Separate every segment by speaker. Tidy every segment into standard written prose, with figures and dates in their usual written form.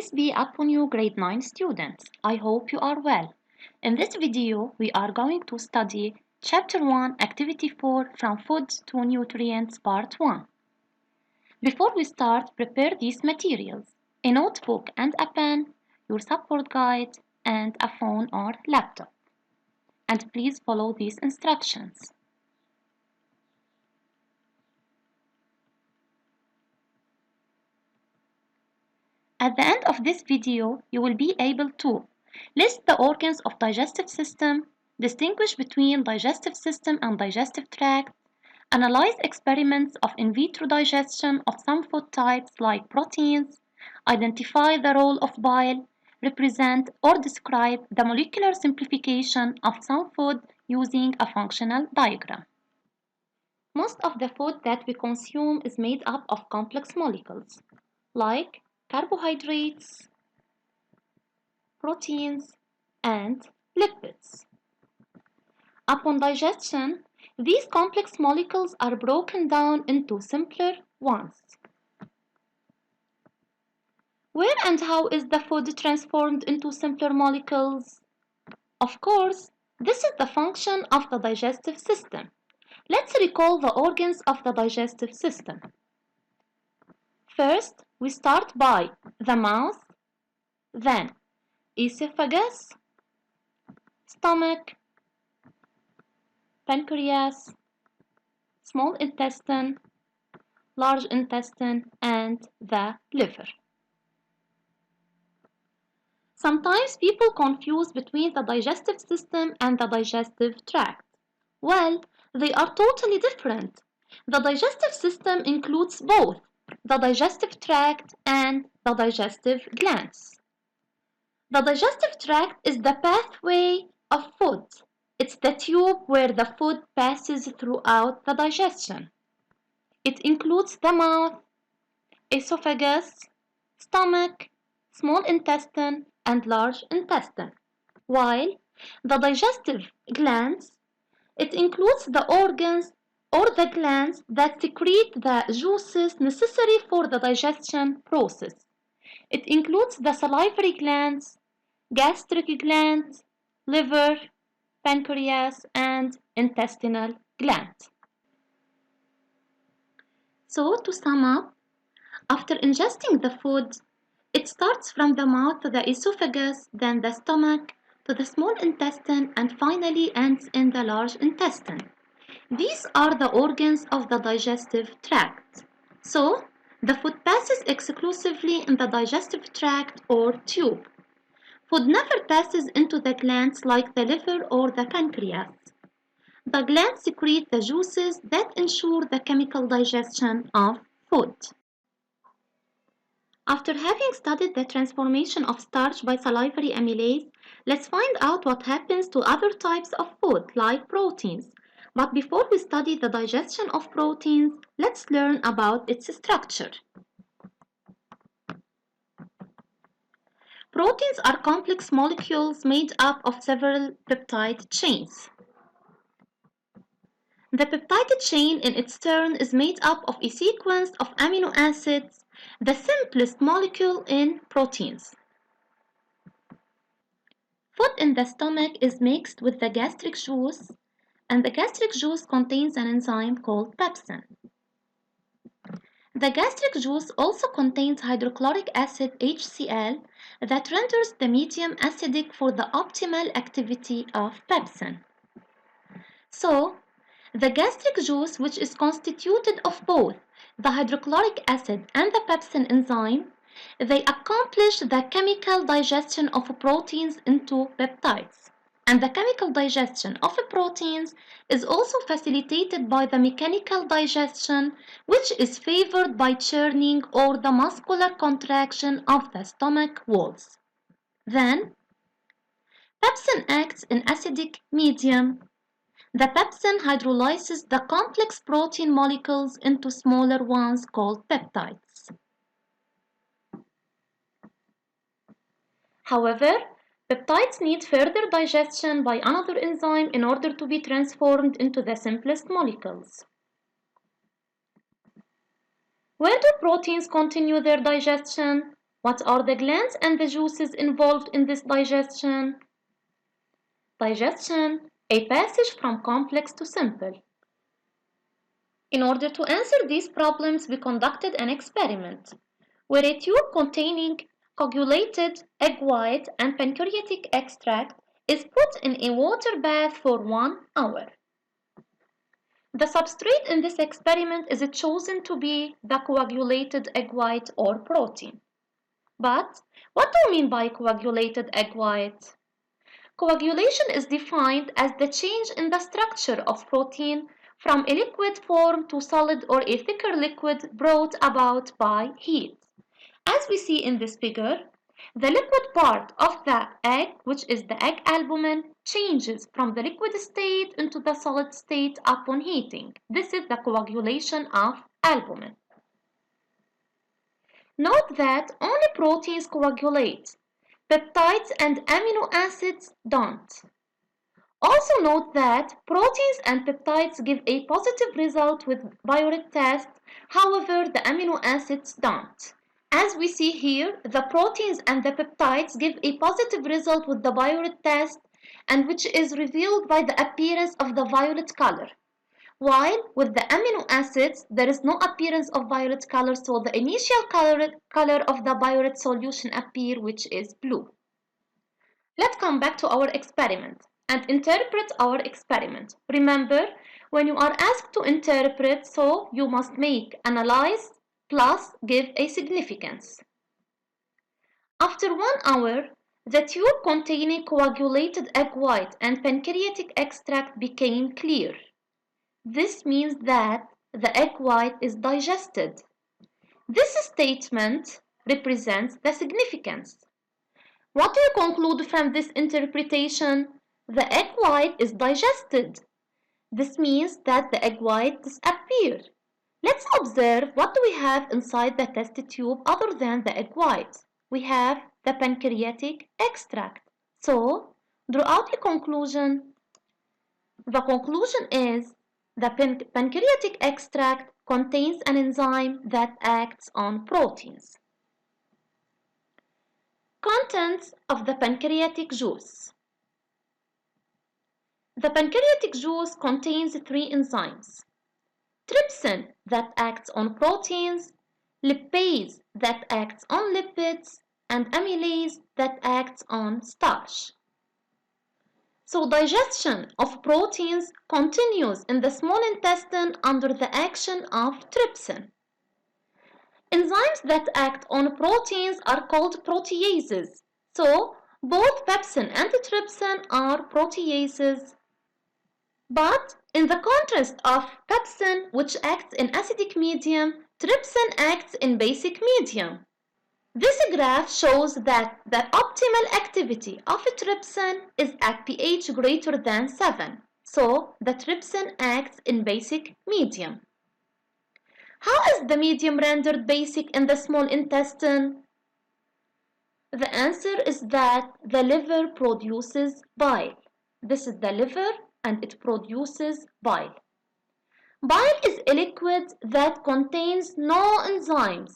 Speaker 1: Peace be upon you, grade 9 students. I hope you are well. In this video, we are going to study Chapter 1, Activity 4 from Foods to Nutrients, Part 1. Before we start, prepare these materials: a notebook and a pen, your support guide, and a phone or laptop. And please follow these instructions. At the end of this video, you will be able to list the organs of digestive system, distinguish between digestive system and digestive tract, analyze experiments of in vitro digestion of some food types like proteins, identify the role of bile, represent or describe the molecular simplification of some food using a functional diagram. Most of the food that we consume is made up of complex molecules like carbohydrates, proteins, and lipids. Upon digestion, these complex molecules are broken down into simpler ones. Where and how is the food transformed into simpler molecules? Of course, this is the function of the digestive system. Let's recall the organs of the digestive system. First, we start by the mouth, then esophagus, stomach, pancreas, small intestine, large intestine, and the liver. Sometimes people confuse between the digestive system and the digestive tract. Well, they are totally different. The digestive system includes both the digestive tract and the digestive glands. The digestive tract is the pathway of food. It's the tube where the food passes throughout the digestion. It includes the mouth, esophagus, stomach, small intestine, and large intestine. While the digestive glands, it includes the organs or the glands that secrete the juices necessary for the digestion process. It includes the salivary glands, gastric glands, liver, pancreas, and intestinal gland. So, to sum up, after ingesting the food, it starts from the mouth to the esophagus, then the stomach, to the small intestine, and finally ends in the large intestine. These are the organs of the digestive tract. So, the food passes exclusively in the digestive tract or tube. Food never passes into the glands like the liver or the pancreas. The glands secrete the juices that ensure the chemical digestion of food. After having studied the transformation of starch by salivary amylase, let's find out what happens to other types of food like proteins. But before we study the digestion of proteins, let's learn about its structure. Proteins are complex molecules made up of several peptide chains. The peptide chain in its turn is made up of a sequence of amino acids, the simplest molecule in proteins. Food in the stomach is mixed with the gastric juice, and the gastric juice contains an enzyme called pepsin. The gastric juice also contains hydrochloric acid HCl that renders the medium acidic for the optimal activity of pepsin. So, the gastric juice, which is constituted of both the hydrochloric acid and the pepsin enzyme, they accomplish the chemical digestion of proteins into peptides. And the chemical digestion of proteins is also facilitated by the mechanical digestion, which is favored by churning or the muscular contraction of the stomach walls. Then, pepsin acts in acidic medium. The pepsin hydrolyzes the complex protein molecules into smaller ones called peptides. However, peptides need further digestion by another enzyme in order to be transformed into the simplest molecules. Where do proteins continue their digestion? What are the glands and the juices involved in this digestion? Digestion, a passage from complex to simple. In order to answer these problems, we conducted an experiment where a tube containing coagulated egg white and pancreatic extract is put in a water bath for 1 hour. The substrate in this experiment is chosen to be the coagulated egg white or protein. But what do we mean by coagulated egg white? Coagulation is defined as the change in the structure of protein from a liquid form to solid or a thicker liquid brought about by heat. As we see in this figure, the liquid part of the egg, which is the egg albumin, changes from the liquid state into the solid state upon heating. This is the coagulation of albumin. Note that only proteins coagulate. Peptides and amino acids don't. Also note that proteins and peptides give a positive result with Biuret test, however the amino acids don't. As we see here, the proteins and the peptides give a positive result with the Biuret test, and which is revealed by the appearance of the violet color. While with the amino acids, there is no appearance of violet color, so the initial color of the Biuret solution appear, which is blue. Let's come back to our experiment and interpret our experiment. Remember, when you are asked to interpret, so you must make analyze plus give a significance. After 1 hour, the tube containing coagulated egg white and pancreatic extract became clear. This means that the egg white is digested. This statement represents the significance. What do you conclude from this interpretation? The egg white is digested. This means that the egg white disappeared. Let's observe what do we have inside the test tube other than the egg white. We have the pancreatic extract. So, draw out a conclusion. The conclusion is the pancreatic extract contains an enzyme that acts on proteins. Contents of the pancreatic juice. The pancreatic juice contains 3 enzymes: trypsin that acts on proteins, lipase that acts on lipids, and amylase that acts on starch. So digestion of proteins continues in the small intestine under the action of trypsin. Enzymes that act on proteins are called proteases. So both pepsin and trypsin are proteases. But in the contrast of pepsin, which acts in acidic medium, trypsin acts in basic medium. This graph shows that the optimal activity of trypsin is at pH greater than 7. So the trypsin acts in basic medium. How is the medium rendered basic in the small intestine? The answer is that the liver produces bile. This is the liver and it produces bile. Bile is a liquid that contains no enzymes.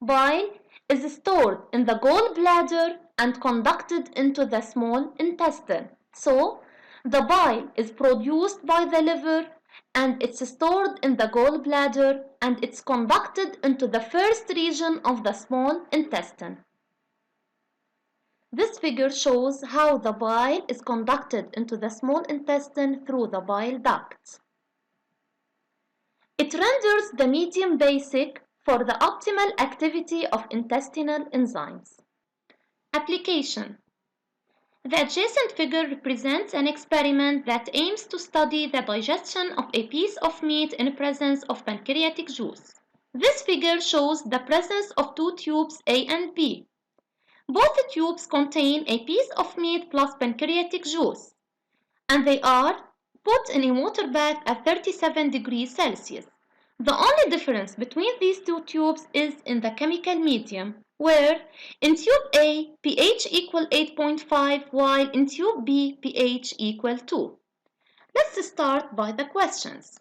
Speaker 1: Bile is stored in the gallbladder and conducted into the small intestine. So, the bile is produced by the liver and it's stored in the gallbladder and it's conducted into the first region of the small intestine. This figure shows how the bile is conducted into the small intestine through the bile ducts. It renders the medium basic for the optimal activity of intestinal enzymes. Application. The adjacent figure represents an experiment that aims to study the digestion of a piece of meat in presence of pancreatic juice. This figure shows the presence of 2 tubes A and B. Both tubes contain a piece of meat plus pancreatic juice, and they are put in a water bath at 37 degrees Celsius. The only difference between these 2 tubes is in the chemical medium, where in tube A, pH equal 8.5, while in tube B, pH equal 2. Let's start by the questions.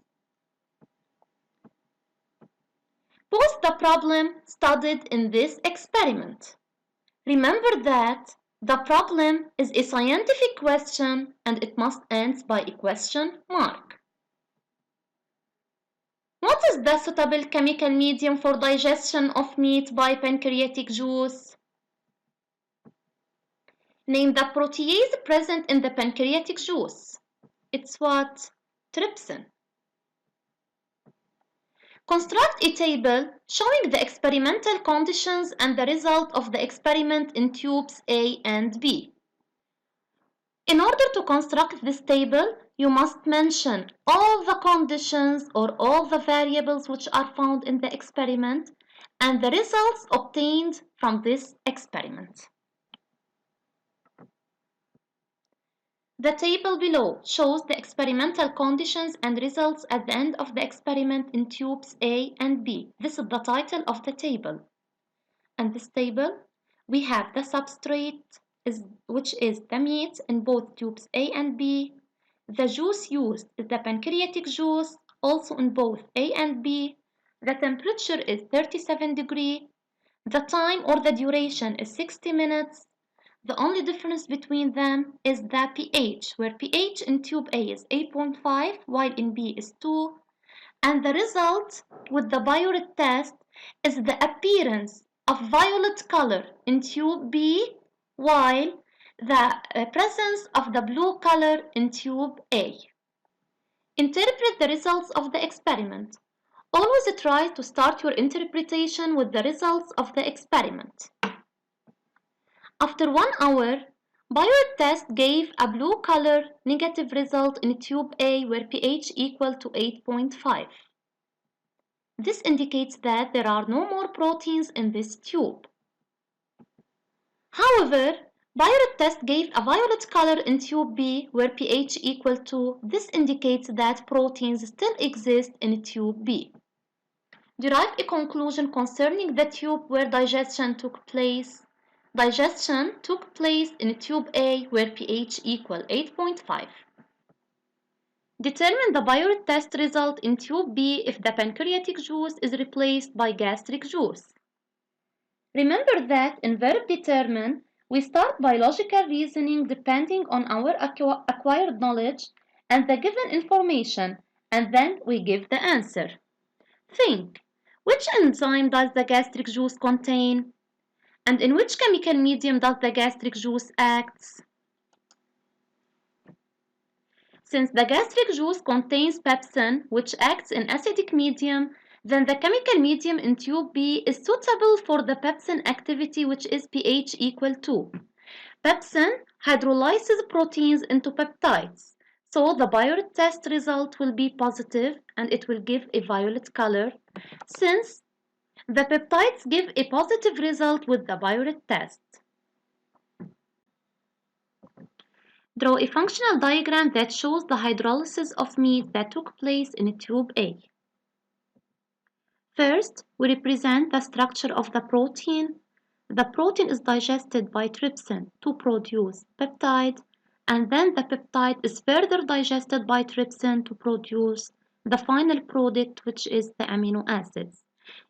Speaker 1: Pose the problem studied in this experiment. Remember that the problem is a scientific question and it must end by a question mark. What is the suitable chemical medium for digestion of meat by pancreatic juice? Name the protease present in the pancreatic juice. It's what? Trypsin. Construct a table showing the experimental conditions and the result of the experiment in tubes A and B. In order to construct this table, you must mention all the conditions or all the variables which are found in the experiment and the results obtained from this experiment. The table below shows the experimental conditions and results at the end of the experiment in tubes A and B. This is the title of the table. And this table, we have the substrate, which is the meat in both tubes A and B. The juice used is the pancreatic juice, also in both A and B. The temperature is 37 degrees. The time or the duration is 60 minutes. The only difference between them is the pH, where pH in tube A is 8.5 while in B is 2. And the result with the biorit test is the appearance of violet color in tube B while the presence of the blue color in tube A. Interpret the results of the experiment. Always try to start your interpretation with the results of the experiment. After 1 hour, biorit test gave a blue color negative result in tube A where pH equal to 8.5. This indicates that there are no more proteins in this tube. However, biorit test gave a violet color in tube B where pH equal to. This indicates that proteins still exist in tube B. Derive a conclusion concerning the tube where digestion took place. Digestion took place in tube A where pH equal 8.5. Determine the biorit test result in tube B if the pancreatic juice is replaced by gastric juice. Remember that in verb determine, we start by logical reasoning depending on our acquired knowledge and the given information, and then we give the answer. Think, which enzyme does the gastric juice contain? And in which chemical medium does the gastric juice act? Since the gastric juice contains pepsin, which acts in acidic medium, then the chemical medium in tube B is suitable for the pepsin activity, which is pH equal to. Pepsin hydrolyzes proteins into peptides, so the biorit test result will be positive and it will give a violet color, since the peptides give a positive result with the biorit test. Draw a functional diagram that shows the hydrolysis of meat that took place in tube A. First, we represent the structure of the protein. The protein is digested by trypsin to produce peptide, and then the peptide is further digested by trypsin to produce the final product, which is the amino acids.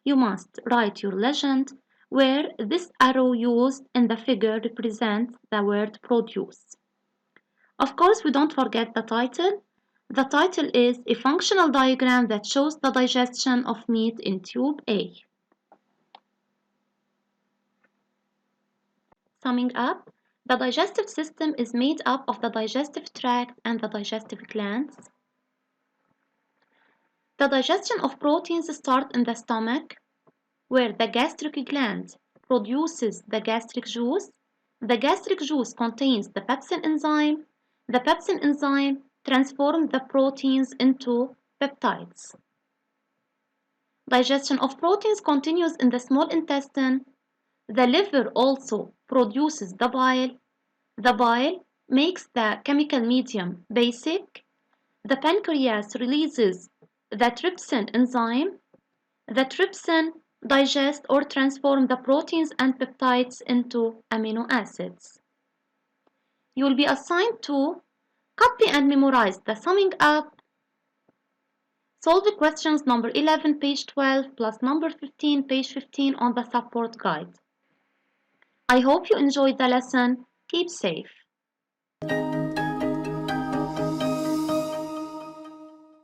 Speaker 1: You must write your legend where this arrow used in the figure represents the word produce. Of course, we don't forget the title. The title is a functional diagram that shows the digestion of meat in tube A. Summing up, the digestive system is made up of the digestive tract and the digestive glands. The digestion of proteins starts in the stomach, where the gastric gland produces the gastric juice. The gastric juice contains the pepsin enzyme. The pepsin enzyme transforms the proteins into peptides. Digestion of proteins continues in the small intestine. The liver also produces the bile. The bile makes the chemical medium basic. The pancreas releases the trypsin enzyme. The trypsin digests or transforms the proteins and peptides into amino acids. You will be assigned to copy and memorize the summing up, Solve questions number 11, page 12, plus number 15, page 15 on the support guide. I hope you enjoyed the lesson. Keep safe.